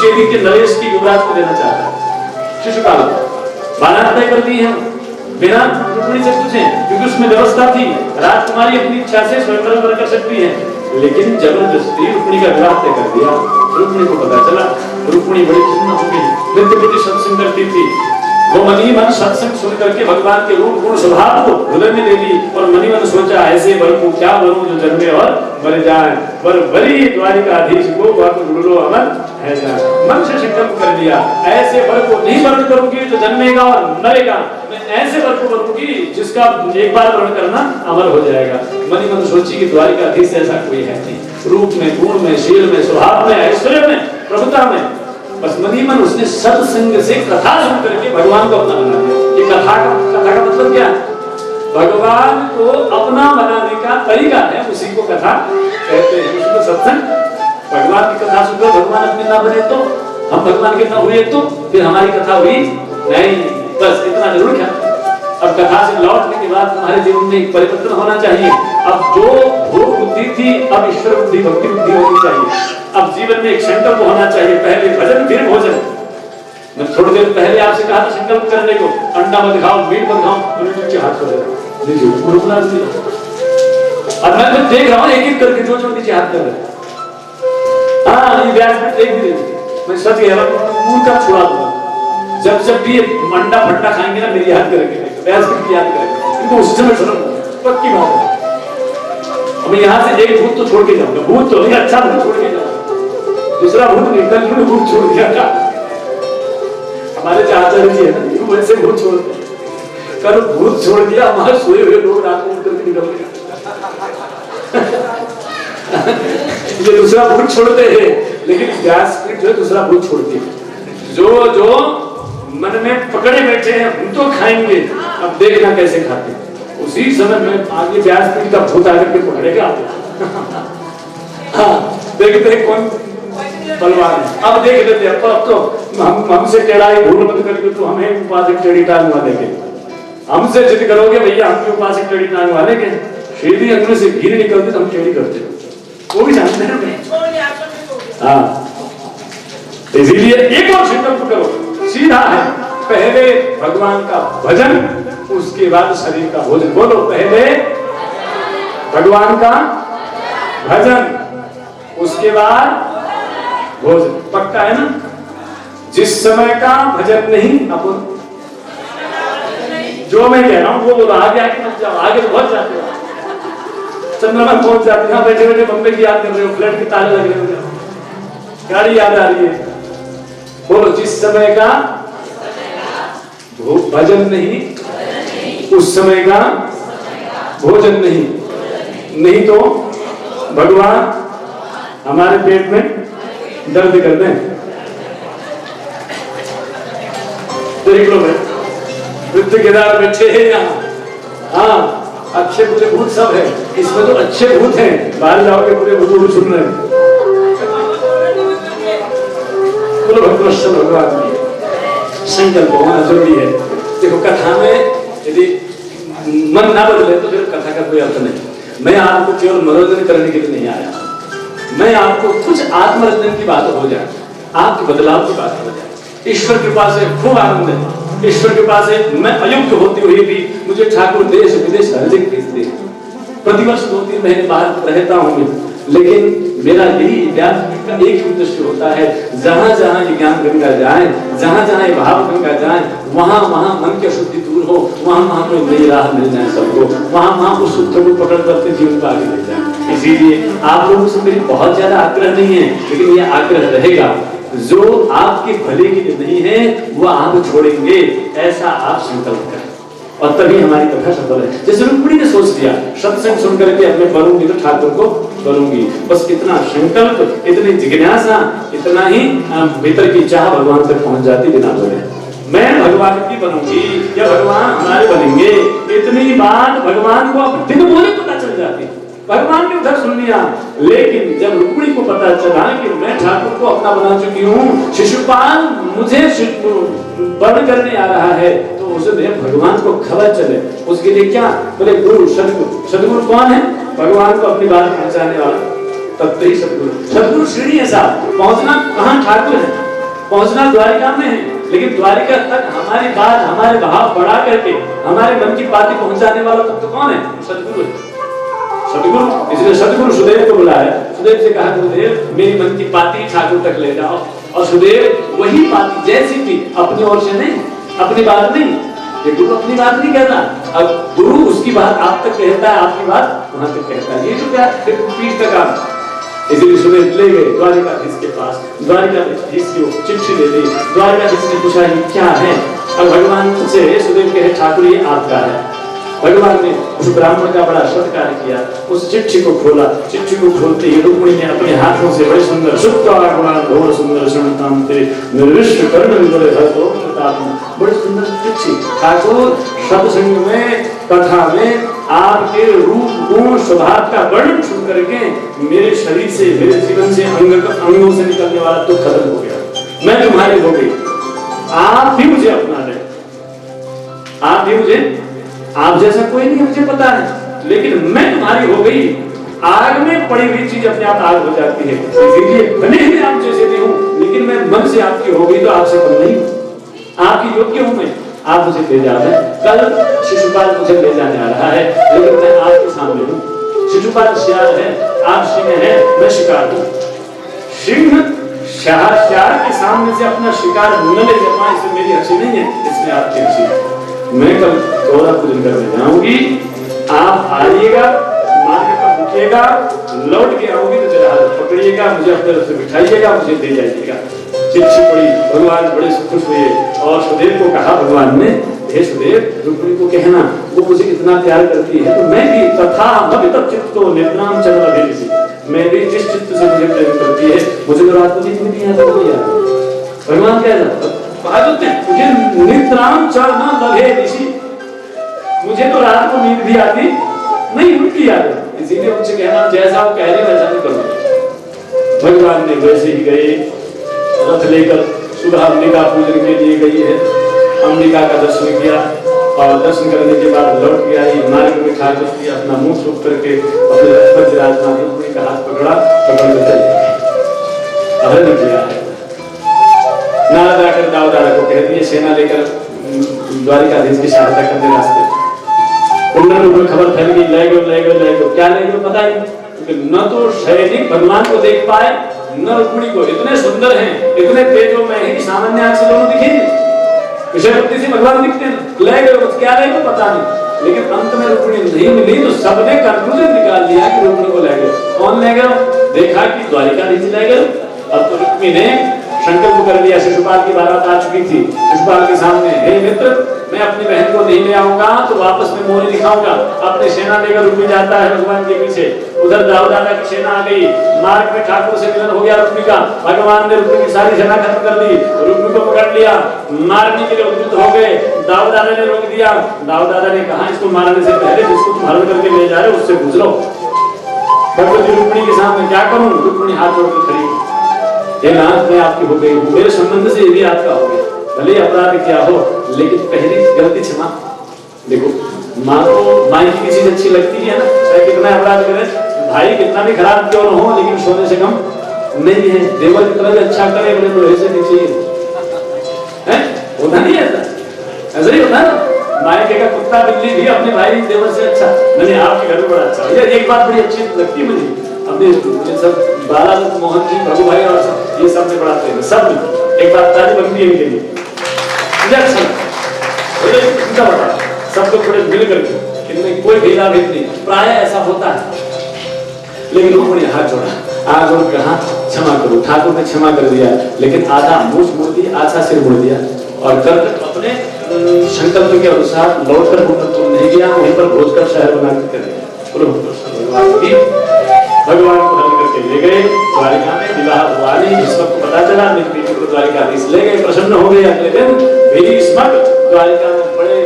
A: चेदी के नरेश की युवराज को देना चाहता है। शिशुपाल बारात तय कर दी है बिना रुक्मिणी से पूछे, क्योंकि उसमें व्यवस्था थी राजकुमारी अपनी इच्छा से स्वयंवर कर सकती है, लेकिन जबरदस्ती रुक्मिणी का विवाह तय कर दिया। रुक्मिणी को पता चला, रुक्मिणी बड़ी खिन्न हो गई, नित्य प्रति सत्संग करती थी, वो मनी मन सत्संग सुन करके भगवान के रूप गुण स्वभाव को हृदय में ले ली, और मनी मन सोचा ऐसे वर को क्या वरूं जो जन्मे और मर जाए, वर बड़ी द्वारिकाधीश को वर गुरु अमर है जाए। मन से संकल्प कर लिया, ऐसे वर को नहीं वर्ण करूंगी जो जन्मेगा और मरेगा, मैं ऐसे वर को वरूंगी जिसका एक बार वर्ण करना अमर हो जाएगा। मनी मन सोची कि द्वारिकाधीश ऐसा कोई है नहीं, रूप में, गुण में, शील में, स्वभाव में, ऐश्वर्य में, प्रभुता में, बस मनी मन उसने सत्संग से कथा सुन करके भगवान को अपना बना दिया। ये कथा का मतलब क्या है? भगवान को अपना बनाने का तरीका है, उसी को कथा कहते हैं, उसको सत्संग। भगवान की कथा सुनकर भगवान अपने ना बने तो, हम भगवान के ना हुए तो फिर हमारी कथा हुई नहीं, बस इतना जरूर क्या। अब कथा से लौटने के बाद तुम्हारे जीवन में एक परिवर्तन होना चाहिए। अब जो भोग बुद्धि थी अब ईश्वर बुद्धि, भक्ति बुद्धि होनी चाहिए। अब जीवन में एक संकल्प होना चाहिए, पहले भजन फिर भोजन। मैं थोड़ी देर पहले आपसे कहा था संकल्प करने को, अंडा मत खाओ, मीट मत खाओ, नीचे हाथ कर देना, लीजिए गुरुकुला जी। अब मैं तो देख रहा हूँ एक एक करके जो नीचे हाथ कर रहे। हाँ ये व्यास में एक भी मैं सच कह रहा हूँ, उनका छुड़ा दूंगा। जब जब भी अंडा फंडा खाएंगे ना मेरी याद करके, व्यास की याद करेंगे, क्योंकि उस समय सुनो पक्की बात है। अब यहाँ से एक भूत तो छोड़ के जाऊंगा, भूत तो नहीं, अच्छा भूत छोड़ के जाऊंगा, दूसरा भूत नहीं, कल भूत छोड़ दिया था हमारे जो आचार्य जी है ना, वैसे भूत छोड़ दिया, कल भूत छोड़ दिया, हमारे सोए हुए लोग रात को उठ करके निकल गए। ये दूसरा भूत छोड़ते हैं, लेकिन व्यासपीठ जो है दूसरा भूत छोड़ती है। जो मन में पकड़े बैठे हैं हम तो खाएंगे, अब देखना कैसे खाते हैं। उसी समय में आगे व्यासपीठ का भूत आकर के पकड़ेगा। हाँ देखते हैं कौन बलवान है। अब देख लेते हैं, अब तो हमसे टेढ़ाई भूल मत करके तो हमें उपासक टेढ़ी टांग वाले के, हमसे जिद करोगे भैया हम उपासक टेढ़ी टांग वाले के, सीधी अंगुली से घी निकलती तो हम टेढ़ी करते, वो भी जानते हैं। हाँ इसीलिए एक और संकल्प करो, सीधा है, पहले भगवान का भजन, उसके बाद शरीर का भोजन। बोलो पहले भगवान का भजन, उसके बाद भोजन। पक्का है ना? जिस समय का भजन नहीं, अपन जो मैं कह रहा हूं वो आगे आगे मत जाओ, आगे तो बहुत जाते हो। चंद्रमा पहुंच जाती है, बैठे बैठे बम्बे की याद कर रहे हो, फ्लैट के ताले लग रहे हो, गाड़ी याद आ रही है। बोलो, जिस समय का भजन नहीं, उस समय का भोजन नहीं, नहीं तो भगवान हमारे पेट में दर्द कर दें। देख लो भाई, वृद्ध केदार बैठे हैं यहाँ, हाँ अच्छे बुरे भूत सब है, इसमें तो अच्छे भूत हैं, बाहर जाओगे पूरे भूत सुन रहे हैं। बोलो भगवत भगवान की संकल्प होना जरूरी है। देखो, कथा में यदि मन ना बदले तो फिर कथा का कोई अर्थ नहीं। मैं आपको केवल मनोरंजन करने के लिए नहीं आया, मैं आपको कुछ आत्मरंजन की बात हो जाए, आपके बदलाव की बात हो जाए। ईश्वर कृपा से खूब आनंद है, ईश्वर कृपा से मैं अयुक्त होती हुई भी मुझे ठाकुर देश विदेश हर जगह भेजते हैं। प्रतिवर्ष 2-3 महीने बाहर रहता हूँ मैं, लेकिन मेरा यही ज्ञान का एक उद्देश्य होता है, जहां जहां ये ज्ञान गंगा जाए, जहां जहां ये भाव गंगा जाए, वहां वहां मन की अशुद्धि दूर हो, वहां वहां कोई नई राह मिल जाए सबको, वहां वहां उस सूत्र को पकड़ करके जीवन को आगे ले जाए। इसीलिए आप लोगों से मेरी बहुत ज्यादा आग्रह नहीं है, लेकिन ये आग्रह रहेगा, जो आपके भले के लिए नहीं है वो आप छोड़ेंगे, ऐसा आप संकल्प करें और तभी हमारी कथा सफल है। जैसे रुक्मिणी ने सोच लिया, सत्संग सुन करके अब मैं बनूंगी तो ठाकुर को बनूंगी, बस इतना संकल्प, इतनी जिज्ञासा, इतना ही भीतर की चाह भगवान तक पहुंच जाती बिना बोले। मैं भगवान की बनूंगी या भगवान हमारे बनेंगे, इतनी बात भगवान को अब दिन बोले पता चल जाती। भगवान ने उधर सुन लिया, लेकिन जब रुक्मिणी को पता चला कि मैं ठाकुर को अपना बना चुकी हूँ, शिशुपाल मुझे वर्ण करने आ रहा है, तो उसने भगवान को खबर चले, उसके लिए क्या बोले, गुरु सदगुरु। सदगुरु कौन है? भगवान को अपनी बात पहुंचाने वाला, तब ही सदगुरु। सदगुरु श्रेणी ऐसा पहुंचना, कहाँ ठाकुर है, पहुंचना द्वारिका में है, लेकिन द्वारिका तक हमारी बात, हमारे भाव बढ़ा करके हमारे मन की बातें पहुंचाने वाला तब तो कौन है? सदगुरु है। सदगुरु, इसलिए सदगुरु सुदेव को बुलाया, सुदेव से कहा, गुरुदेव मेरी मन की बातें ठाकुर तक ले जाओ। और सुदेव वही बात जैसी थी, अपनी ओर से नहीं, अपनी बात नहीं, ये गुरु अपनी बात नहीं कहता, अब गुरु उसकी बात आप तक कहता है, आपकी बात वहां तक कहता है। ये तो क्या पीठ का काम। इसलिए सुदेव ले गए द्वारिकाधीश के पास, द्वारिकाधीश की चिट्ठी दे दी, द्वारिकाधीश ने पूछा ये क्या है, और भगवान से सुदेव कहे, ठाकुर ये आपका है। भगवान ने उस ब्राह्मण का बड़ा सत्कार किया, उस चिट्ठी को खोला, चिट्ठी को खोलते ही रुक्मिणी ने अपने हाथों से बड़े सुंदर घोर सुंदर सुनताम थे निर्विष्ट कर्ण बड़े बड़े सुंदर चिट्ठी। ठाकुर सत्संग में, कथा में आपके रूप गुण स्वभाव का वर्णन सुन करके मेरे शरीर से, मेरे जीवन से, अंगों से निकलने वाला दुख खत्म हो गया, मैं तुम्हारी हो गई, आप भी मुझे अपना ले, आप भी मुझे, आप जैसा कोई नहीं मुझे पता है, लेकिन मैं तुम्हारी हो गई। आग में पड़ी हुई चीज अपने आप आग हो जाती है, इसलिए भले ही आप जैसे भी हूं, लेकिन मैं मन से आपकी हो गई तो आपसे कम नहीं हूं, आपकी योग्य हूं मैं, आप मुझे ले जाओ। कल शिशुपाल मुझे ले जाने आ रहा है, लेकिन मैं आपके सामने हूं। शिशुपाल सियार है, आप सिंह है, मैं शिकार हूं। सिंह सियार के सामने से अपना शिकार न ले जाना, इसमें मेरी हंसी नहीं है, इसमें आपकी हंसी। मैं कल गौरा पूजन करने जाऊंगी, आप आइएगा, मार्ग पर रुकिएगा, लौट के आऊंगी तो मेरा हाथ पकड़िएगा, मुझे अपने तरफ से बिठाइएगा, मुझे ले जाइएगा। चिट्ठी पड़ी, भगवान बड़े खुश हुए और सुदेव को कहा भगवान ने, हे सुदेव रुक्मिणी को कहना वो मुझे इतना प्यार करती है तो मैं भी तथा भवित चित्तो निद्राम चल भेजी, मैं भी जिस चित्त से मुझे प्रेम करती है, मुझे तो रात को नींद भी नहीं आता। भगवान कह रहा मुझे निद्राम चढ़ना लगे ऋषि, मुझे तो रात को नींद भी आती नहीं, उनकी आदत, इसीलिए उनसे कहना जैसा वो कह रहे वैसा नहीं करो। भगवान ने वैसे ही गए, रथ लेकर सुबह अंबिका पूजन के लिए गई है, अंबिका का दर्शन किया और दर्शन करने के बाद लौट के आई, मार्ग में ठाकुर जी अपना मुंह छुप करके अपने रथ पर विराजमान रुक्मिणी का हाथ पकड़ा, पकड़ कर चले किया है। नारद आकर दाऊदारा को कह दिए सेना लेकर द्वारिकाधीश की सहायता करने रास्ते। कुंडल में खबर फैल गई, ले गो क्या ले गो पता ही न तो सैनिक भगवान को देख पाए न रुक्मिणी को, इतने सुंदर हैं, इतने तेजो में ही सामान्य आंख से दोनों दिखेंगे, विषय भक्ति से भगवान दिखते हैं, ले गए क्या ले गो पता नहीं। लेकिन अंत में रुक्मिणी नहीं मिली तो सबने कंक्लूजन निकाल लिया कि रुक्मिणी को ले गए। कौन ले गए? देखा कि द्वारिकाधीश ले गए। अब तो रुक्मिणी ने संकल्प कर लिया, शिशुपाल की बारात आ चुकी थी, शिशुपाल के सामने, हे मित्र, मैं अपनी बहन को नहीं ले आऊंगा तो वापस में मोह नहीं दिखाऊंगा। अपनी सेना लेकर रुक्मिणी जाता है भगवान के पीछे। उधर दाऊदादा की सेना आ गई, मार्ग में ठाकुर से मिलन हो गया रुक्मिणी का। भगवान ने रुक्मिणी की सारी सेना खत्म कर दी, रुक्मिणी को पकड़ लिया, मारने के लिए उद्युक्त हो गए। दाऊदादा ने रोक दिया। दाऊदादा ने कहा, इसको मारने से पहले जिसको तुम हरण करके ले जा रहे हो उससे पूछ लो। भगवती रुक्मिणी के सामने क्या करूं? रुक्मिणी हाथ जोड़कर खड़ी, हे नाथ, मैं आपकी हो गई हूं, मेरे संबंध से ये भी आपका हो गया, भले अपराध क्या हो, लेकिन पहली गलती क्षमा। देखो, माँ को माँ की चीज अच्छी लगती है ना, चाहे कितना अपराध करे, भाई कितना भी खराब क्यों न हो, लेकिन सोने से कम नहीं है। देवर कितना भी अच्छा करे, बड़े लोहे से नीचे है, होता नहीं ऐसा? ऐसा ही होता है। मायके का कुत्ता बिल्ली भी अपने भाई देवर से अच्छा, नहीं आपके घर में बड़ा अच्छा। ये एक बात बड़ी अच्छी लगती है मुझे, अपने ये सब बाला मोहन जी, प्रभु भाई और सब ये सब में बड़ा प्रेम है, सब एक बात ताजी बनती है इनके लिए, मुझे अच्छा लगता है। सब लोग थोड़े मिल करके, इनमें कोई भेदाभेद नहीं, प्राय ऐसा होता है। लेकिन रुक्मिणी हाथ जोड़ा, हाथ जोड़ के कहा, क्षमा करो। ठाकुर ने क्षमा कर दिया, लेकिन आधा मूछ मोड़ दिया, आधा सिर मोड़ दिया, और कर अपने संकल्प के अनुसार लौटकर कुंडलपुर नहीं गया, वहीं पर भोज कर शहर बना के भगवान को हरण करके ले गए। द्वारिका में विवाह हुआ नहीं, इस वक्त पता चला, मेरी बेटी को द्वारिकाधीश ले गए, प्रसन्न हो गए। अगले दिन मेरी स्मग द्वारिका में बड़े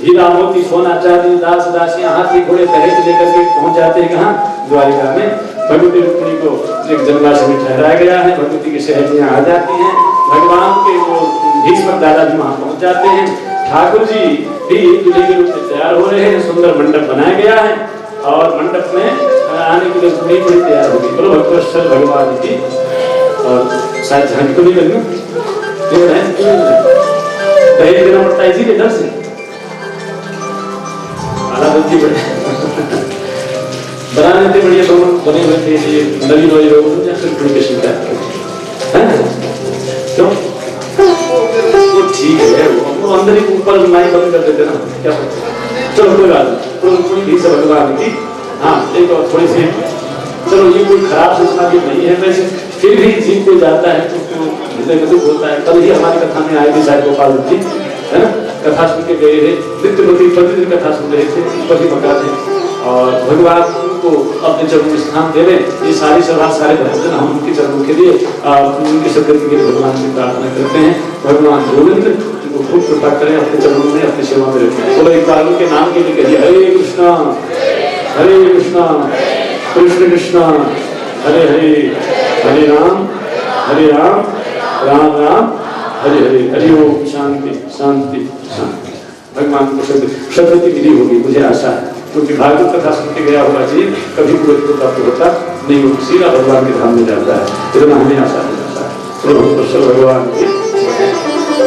A: हीरा मोती सोना चांदी दास दासियां हाथी घोड़े दहेज लेकर के पहुंच जाते हैं। कहाँ? द्वारिका में। भगवती रुक्मिणी को एक जनवास में ठहराया गया है, भगवती की सहेलियां आ जाती हैं, भगवान के वो भीष्मक दादा भी वहां पहुंच जाते हैं। ठाकुर जी भी दूल्हे के रूप में तैयार हो रहे हैं, सुंदर मंडप बनाया गया है, और मंडप में आने के लिए रुक्मिणी बड़ी तैयार होगी। बोलो भक्तवत्सल भगवान की। और शायद झांकी तो नहीं लगना, दहेज देना पड़ता है इसी के डर से, बनाने थे बढ़िया, दोनों बने हुए थे, ये नवीन वाली लोग या फिर कम्युनिकेशन का है क्यों? वो ठीक है, वो अंदर ही ऊपर माइक बंद कर देते ना, क्या चलो कोई बात नहीं, कोई भी सब भगवान की। हाँ, एक और थोड़ी सी, चलो ये कोई खराब सूचना भी नहीं है, वैसे फिर भी जीत को जाता है तो हृदय में दुख होता है। कल ही हमारी कथा में आए थे शायद गोपाल जी, है ना, कथा सुन के गए थे, नित्य प्रतिदिन कथा सुन रहे थे, पति मकान थे, और भगवान उनको अपने चरणों में स्थान दे रहे। ये सारी सभा सारे भक्तजन हम उनके चरणों के लिए उनकी सदगति के लिए भगवान से प्रार्थना करते हैं। भगवान गोविंद उनको खूब कृपा करें, अपने चरणों में अपनी सेवा में रखें। बोलो एक बार उनके नाम के लिए कहिए, हरे कृष्णा कृष्ण कृष्णा हरे हरे, हरे राम राम राम हरे हरे, हरि ओम। शांति शांति शांति। भगवान को सदगति मिली होगी मुझे आशा है, क्योंकि भागवत कथा सुन के गया हुआ जी कभी कोई प्राप्त होता नहीं, वो सीधा भगवान के धाम में जाता है, इतना हमें आशा नहीं होता है। भगवान की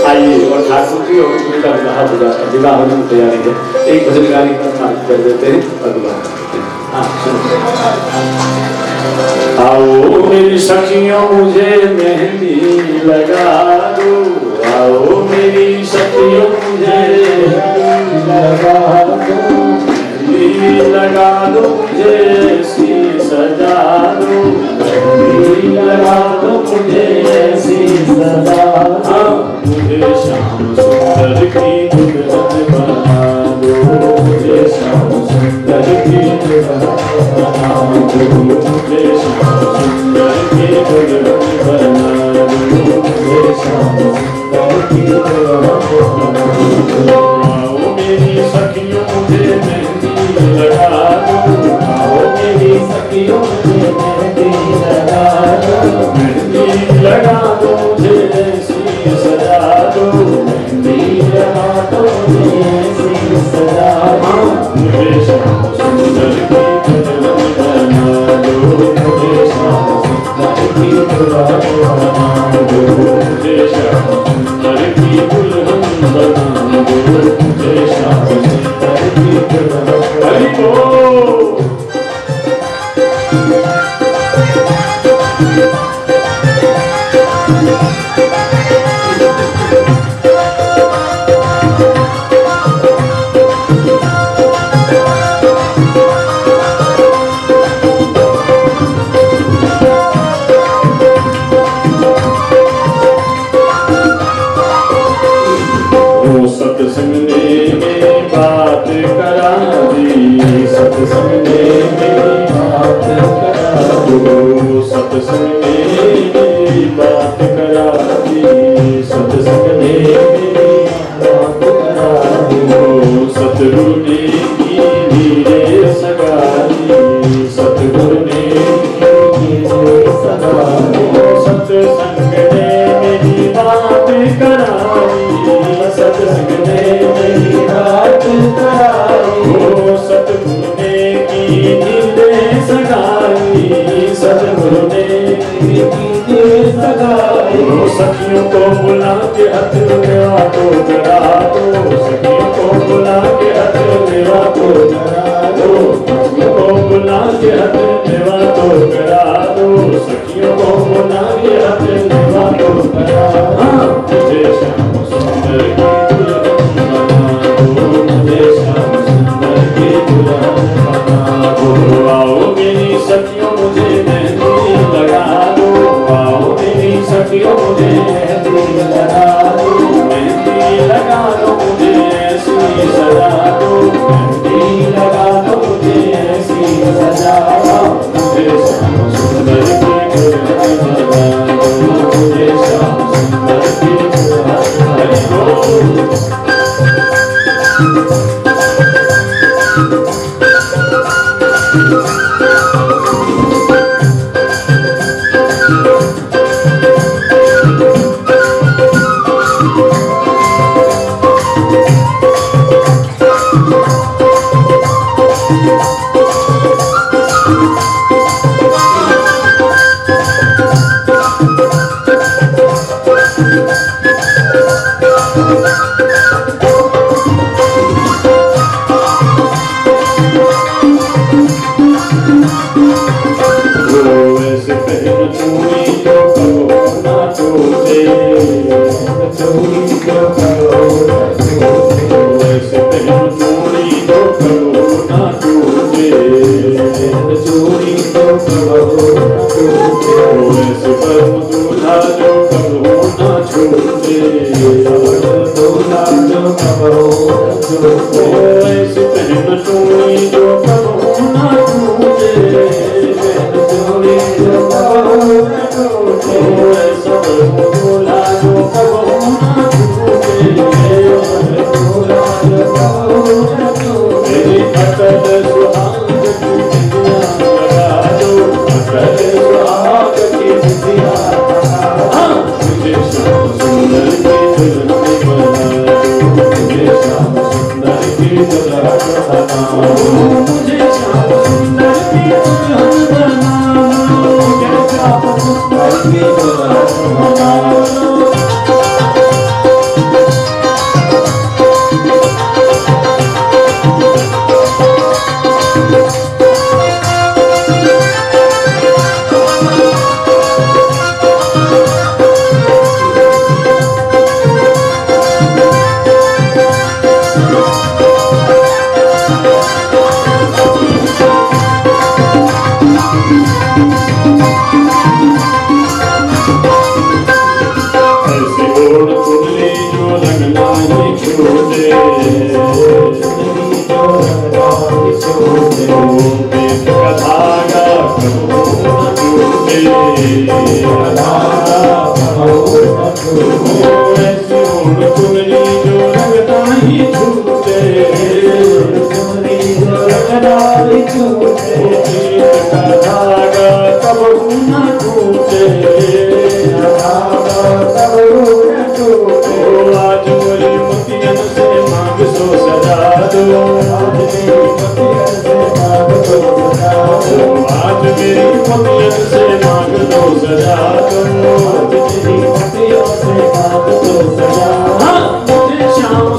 A: आइए, और ठाकुर जी और उनका विवाह हो जाता है, विवाह होने की तैयारी है। एक भजन गाने का कर देते हैं और विवाह। आओ मेरी सखियों मुझे मेहंदी लगा दो, आओ मेरी सखियों मुझे लगा दो, लगा दो मुझे सी सजा दो, लगा दो मुझे ऐसी सजा दो, मुझे श्याम सुंदर की दुल्हन बना दो, मुझे श्याम सुंदर की दुल्हन बना दो, मुझे श्याम सुंदर की दुल्हन बना दो, मुझे श्याम सुंदर की दुल्हन बना दो। आओ मेरी सखियों मुझे लगा दो, आओ मेरी सखियों मुझे मेहंदी लगा दो, मेहंदी लगा दो मुझे ऐसी सजा दो, मेहंदी लगा दो मुझे ऐसी सजा दो, मुझे श्याम सुंदर की दुल्हन बना दो, मुझे श्याम सुंदर की दुल्हन बना दो, मुझे श्याम सुंदर की दुल्हन बना दो। कराई, सत्संग ने मेरी बात कराई, ओ सतगुरु ने की नींदें सगाई, सतगुरु ने की नींदें सगाई। ओ सखियों को बुला के हाथ मेरा तो करा दो, सखियों को बुला के हाथ मेरा तो करा दो, सखियों को बुला के हाथ मेरा तो करा दो, सखियों को बुला के हाथ मेरा तो करा दो। मुझे श्याम सुंदर की दुल्हन बना दो, मुझे श्याम सुंदर की दुल्हन बना दो। आओ मेरी सखियों मुझे मेहंदी लगा दो, आओ मेरी सखियों मुझे मेहंदी लगा दो, मेहंदी लगा दो मुझे ऐसी सजा दो, मेहंदी लगा दो मुझे ऐसी सजा दो। मुझे श्याम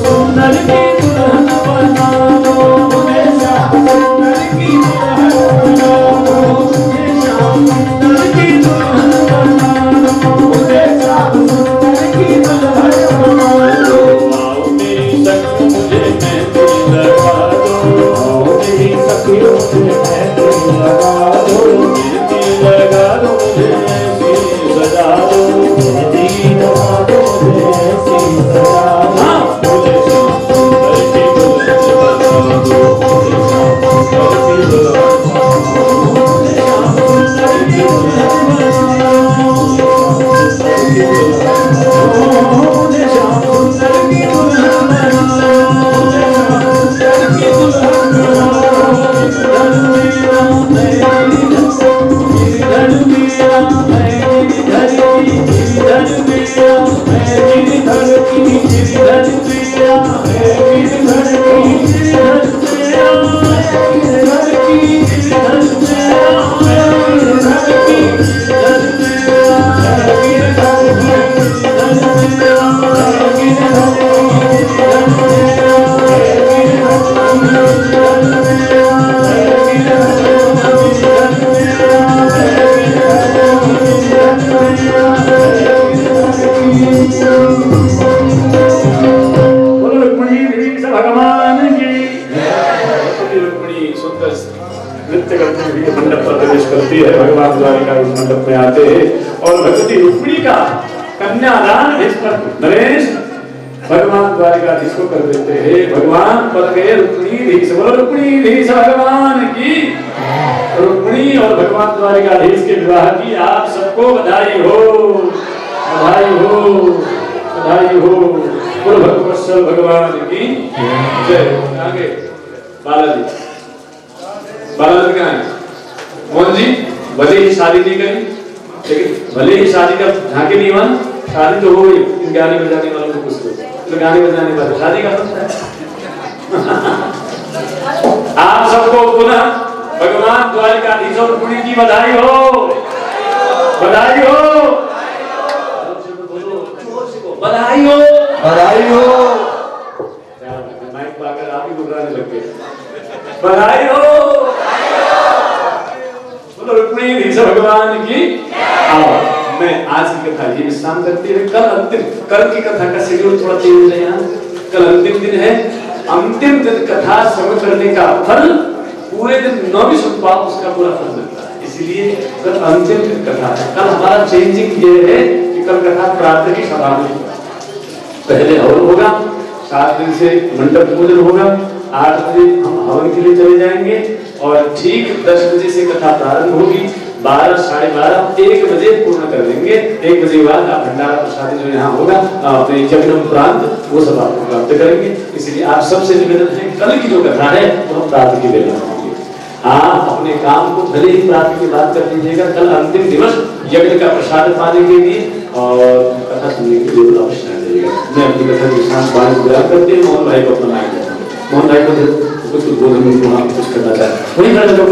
A: सुंदर की दुल्हन बना दो, मुझे श्याम सुंदर की दुल्हन बना दो।
B: लगा दो मुझे ऐसी सजा दो,
A: भगवान द्वारिका इस मंडप में आते और भगवती रुक्मिणी का कन्यादान नरेश भगवान द्वारिकाधीश को कर देते हैं। भगवान पद गए रुक्मिणीधीश, बोलो रुक्मिणीधीश भगवान की। रुक्मिणी और भगवान द्वारिकाधीश के विवाह की आप सबको बधाई हो, बधाई हो, बधाई हो। बोलो भगवत्सल भगवान की जय। आगे बालाजी, बालाजी कहाँ है? मोहन जी, भले ही शादी नहीं करी, लेकिन भले ही शादी का झांकी नहीं हुआ, शादी तो हो गई। इन गाने बजाने वालों को कुछ तो गाने बजाने वाले शादी का आप सबको पुनः भगवान द्वारिकाधीश और रुक्मिणी की बधाई हो, बधाई हो, बधाई हो, बधाई हो। माइक पाकर आप ही बुलाने लग गए, बधाई हो। रुक्मिणीधीश भगवान की। आओ मैं आज की कथा ये विश्राम करते हुए कल अंतिम, कल की कथा का शेड्यूल थोड़ा चेंज है। यहाँ कल अंतिम दिन है, अंतिम दिन कथा श्रवण करने का फल पूरे दिन न भी सुन पाओ उसका पूरा फल मिलता है, इसीलिए कल अंतिम दिन कथा है। कल हमारा चेंजिंग ये है कि कल कथा प्रातः की सभा में पहले हवन होगा, 7 दिन से मंडप पूजन होगा, 8 बजे हम हवन के लिए चले जाएंगे और ठीक 10 बजे से कथा प्रारंभ होगी, 12, साढ़े 12, 1 बजे पूर्ण कर देंगे। 1 बजे बाद आप भंडारा प्रसाद जो यहाँ होगा अपने यज्ञ उपरांत वो सब आपको प्राप्त करेंगे। इसलिए आप सबसे निवेदन है कल की जो कथा है वो हम प्रातः की बेला होंगे। आप अपने काम को भले ही प्रातः की बात कर लीजिएगा, कल अंतिम दिवस यज्ञ का प्रसाद पाने के लिए और कथा सुनने के लिए अवश्य आ जाइएगा। मैं अपनी कथा के साथ बात गुजार करते हैं। मोहन भाई को अपना मोहन भाई को कुछ बोलने में वहाँ कुछ करना चाहे वही खड़ा लोग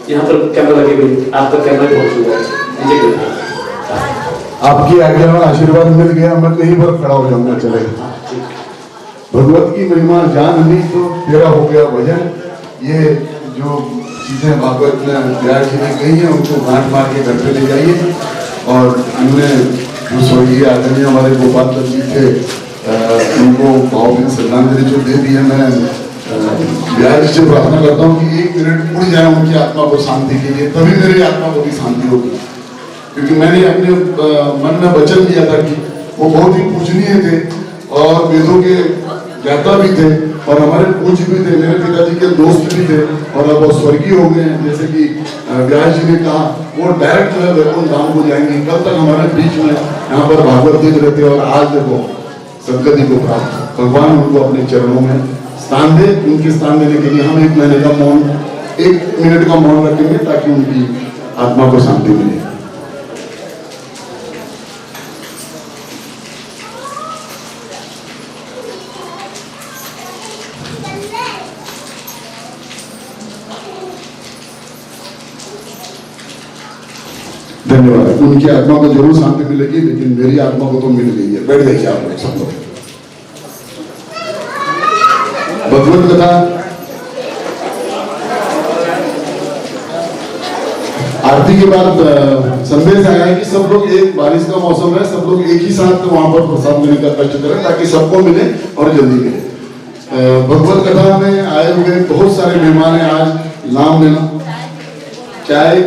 A: यहाँ पर कैमरा लगे हुए, आपका कैमरा बहुत सुंदर है।
B: आपकी आज्ञा और आशीर्वाद मिल गया, मैं कहीं पर खड़ा हो जाऊंगा। चलेगा भगवत की महिमा जान ली तो तेरा हो गया भजन। ये जो चीजें भागवत में व्यास जी ने कही है उनको गांठ मार के घर पे ले जाइए। और उन्होंने जो स्वर्गीय आदरणीय हमारे गोपाल दत्त जी थे उनको भावभीनी श्रद्धांजलि जो दे दी है, मैं व्यास से प्रार्थना करता हूँ कि 1 मिनट उड़ जाए उनकी आत्मा को शांति के लिए, तभी मेरी आत्मा को भी शांति होगी। क्योंकि मैंने अपने मन में वचन दिया था कि वो बहुत ही पूजनीय थे और वेदों के ज्ञाता भी थे और हमारे पूज्य भी थे, मेरे पिताजी के दोस्त भी थे और अब वो स्वर्गीय हो गए हैं। जैसे कि व्यास जी ने कहा वो डायरेक्ट जो है वैकुंठ धाम को जाएंगे। कल तक हमारे बीच में यहाँ पर भागवत देख रहे थे और आज देखो सदगति को प्राप्त, भगवान उनको अपने चरणों में स्थान दे। उनके स्थान देने के लिए हम 1 महीने का मौन, 1 मिनट का मौन रखेंगे ताकि उनकी आत्मा को शांति मिले। धन्यवाद। उनकी आत्मा को जरूर शांति मिलेगी, लेकिन मेरी आत्मा को तो मिल गई है। बैठ जाइए आप लोग सब लोग। भगवत कथा आरती के बाद संदेश आया है कि सब लोग, एक बारिश का मौसम है, सब लोग एक ही साथ वहां पर प्रसाद लेने का कष्ट करें ताकि सबको मिले और जल्दी मिले। भगवत कथा में आए हुए बहुत सारे मेहमान हैं। आज नाम लेना चाहे